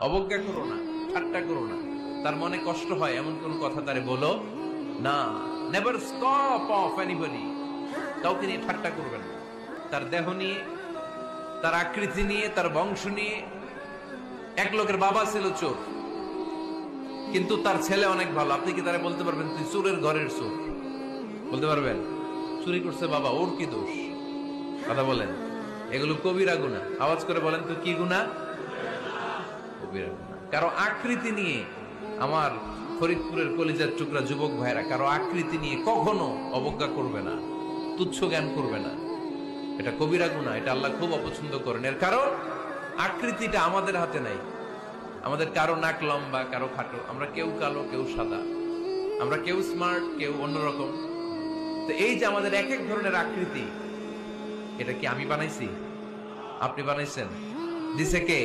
অবজ্ঞা করো না, ঠাট্টা করো না। তার মনে কষ্ট হয় এমন কোন কথা তারে বলো না। Never scoff of anybody. কাউকে নিয়ে ঠাট্টা করবেন না। তার দেহ নিয়ে, তার আকৃতি নিয়ে, তার বংশ নিয়ে। এক লোকের বাবা ছিল চোর, কিন্তু তার ছেলে অনেক ভালো। আপনি কি তারা বলতে পারবেন তুই চোরের ঘরের চোর? বলতে পারবেন? চুরি করছে বাবা, ওর কি দোষ? কথা বলেন। এগুলো কবিরা গুনাহ। আওয়াজ করে বলেন তো কি গুনাহ? কবিরা গুনাহ। কারো আকৃতি নিয়ে, আমার ফরিদপুরের কলিজার টুকরা যুবক ভাইরা, কারো আকৃতি নিয়ে কখনো অবজ্ঞা করবে না, তুচ্ছ জ্ঞান করবে না। এটা কবিরা গুনাহ। এটা আল্লাহ খুব অপছন্দ করেন। এর কারণ আকৃতিটা আমাদের হাতে নাই। আমাদের কারো নাক লম্বা, কারো খাটো, আমরা কেউ কালো, কেউ সাদা, আমরা কেউ স্মার্ট, কেউ অন্যরকম। তো এই যে আমাদের এক এক ধরনের আকৃতি, এটা কি আমি বানাইছি? আপনি বানাইছেন? দিছে কে?